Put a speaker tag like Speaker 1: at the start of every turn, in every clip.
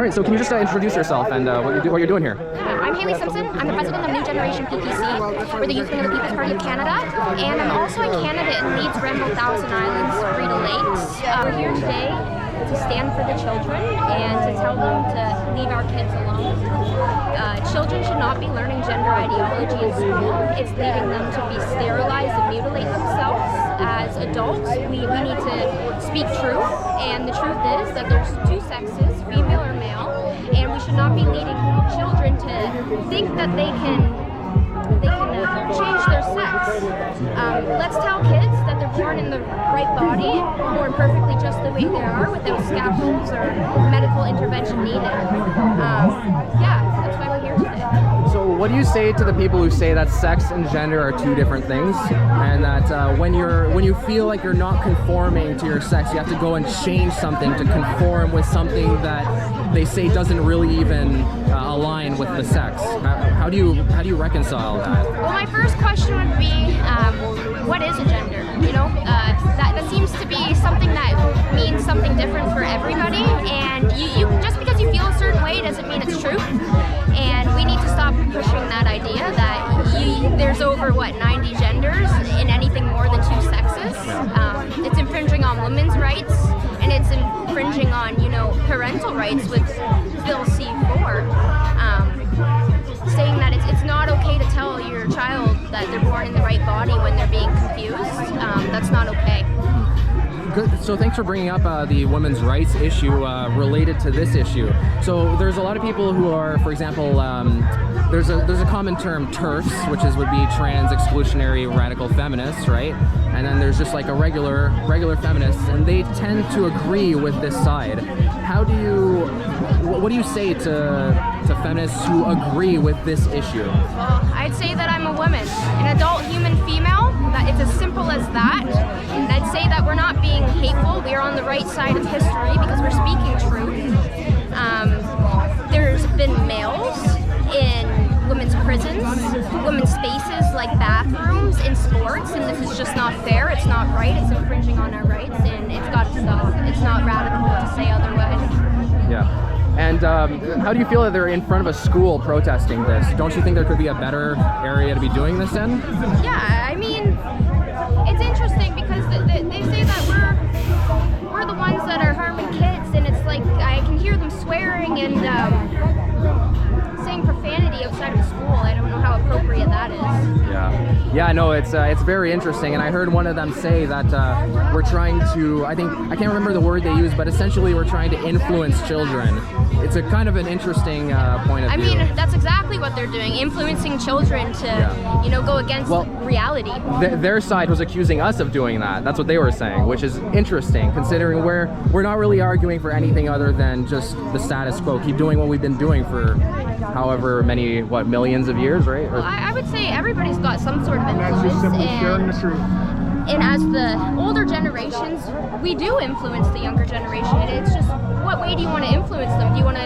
Speaker 1: right, so can you just introduce yourself and what you're doing here?
Speaker 2: I'm Hailey Simpson. I'm the president of New Generation PPC. We're the youth wing of the People's Party of Canada, and I'm also a candidate in Leeds, Grenville, Islands and Rideau Lakes. We're here today to stand for the children and to tell them to leave our kids alone. Children should not be learning gender ideology in school. It's leading them to be sterilized and mutilate themselves. As adults, we need to speak truth, and the truth is that there's two sexes, female or male, and we should not be leading children to think that they can change their sex. Let's tell kids that they're born in the right body, born perfectly just the way they are, without scaffolds or medical intervention needed. Yeah, that's why we're here today.
Speaker 1: So what do you say to the people who say that sex and gender are two different things, and that when you feel like you're not conforming to your sex, you have to go and change something to conform with something that they say doesn't really even align with the sex? How do you reconcile that?
Speaker 2: Well, my first question would be, what is a gender? You know, that seems to be something that means something different for everybody, and you just because you feel a certain way doesn't mean it's true. And we need to stop pushing that idea that there's over 90 genders in anything more than two sexes. It's infringing on women's rights, and it's infringing on parental rights with Bill C-4. Saying that it's not okay to tell your child that they're born in the right body when they're being confused. That's not okay.
Speaker 1: Good. So thanks for bringing up the women's rights issue related to this issue. So there's a lot of people who are, for example, there's a common term, TERFs, which would be trans exclusionary radical feminists, right? And then there's just like a regular feminists, and they tend to agree with this side. What do you say to feminists who agree with this issue?
Speaker 2: Well, I'd say that I'm a woman, an adult human female, that it's as simple as that. And I'd say that we're not being hateful, we are on the right side of history because we're speaking truth. There's been males in women's prisons, women's spaces like bathrooms, in sports, and this is just not fair, it's not right, it's infringing on our rights, and it's got to stop. It's not radical to say otherwise.
Speaker 1: Yeah. And how do you feel that they're in front of a school protesting this? Don't you think there could be a better area to be doing this in?
Speaker 2: Yeah, I mean, it's interesting because they say that we're the ones that are harming kids, and it's like I can hear them swearing and saying profanity outside of school. I don't know how appropriate that is.
Speaker 1: Yeah, no, it's very interesting, and I heard one of them say that we're trying to, I can't remember the word they used, but essentially we're trying to influence children. It's a kind of an interesting point of view.
Speaker 2: I mean, that's exactly what they're doing, influencing children to, go against reality.
Speaker 1: Their side was accusing us of doing that. That's what they were saying, which is interesting, considering we're not really arguing for anything other than just the status quo. Keep doing what we've been doing for however many, millions of years, right?
Speaker 2: Well, I would say everybody's got some sort of influence, and as the older generations, we do influence the younger generation, and it's just, what way do you want to influence them? Do you want to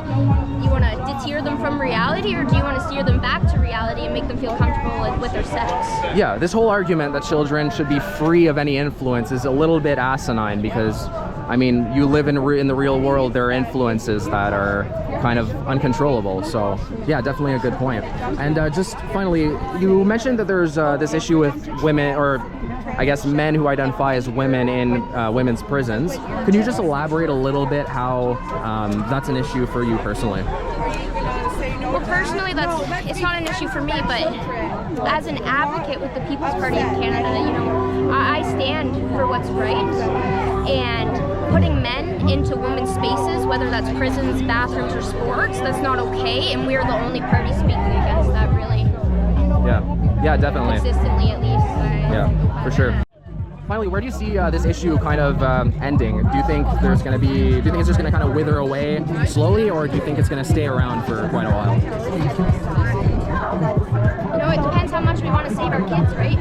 Speaker 2: deter them from reality, or do you want to steer them back to reality and make them feel comfortable with their sex?
Speaker 1: Yeah, this whole argument that children should be free of any influence is a little bit asinine, because I mean, you live in the real world, there are influences that are kind of uncontrollable. So yeah, definitely a good point. And just finally, you mentioned that there's this issue with women, or I guess men who identify as women in women's prisons. Could you just elaborate a little bit how that's an issue for you personally?
Speaker 2: Well, personally, it's not an issue for me, but as an advocate with the People's Party of Canada, I stand for what's right, and putting men into women's spaces, whether that's prisons, bathrooms, or sports, that's not okay, and we're the only party speaking against that, really.
Speaker 1: Yeah, definitely.
Speaker 2: Consistently, at least.
Speaker 1: Yeah, for sure. Finally, where do you see this issue kind of ending? Do you think it's just going to kind of wither away slowly, or do you think it's going to stay around for quite a while?
Speaker 2: It depends how much we want to save our kids, right?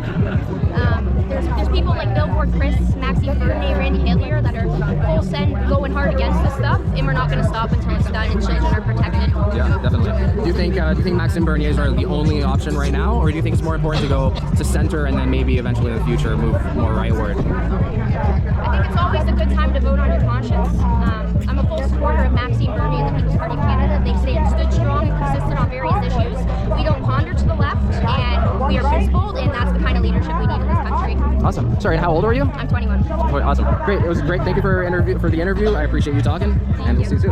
Speaker 2: There's people like Billboard Chris, Maxine Bernier, Randy Hillier that are full send going hard against this stuff, and we're not going to stop until it's done and children are protected.
Speaker 1: Yeah, definitely. Do you think Maxine Berniers are the only option right now, or do you think it's more important to go to center and then maybe eventually in the future move more rightward?
Speaker 2: I think it's always a good time to vote on your conscience. I'm a full supporter of Maxine Bernier and the People's Party of Canada. country.
Speaker 1: Awesome. Sorry, and how old are you?
Speaker 2: I'm 21.
Speaker 1: Awesome. Great. It was great. Thank you for the interview. I appreciate you talking, and we'll see you soon.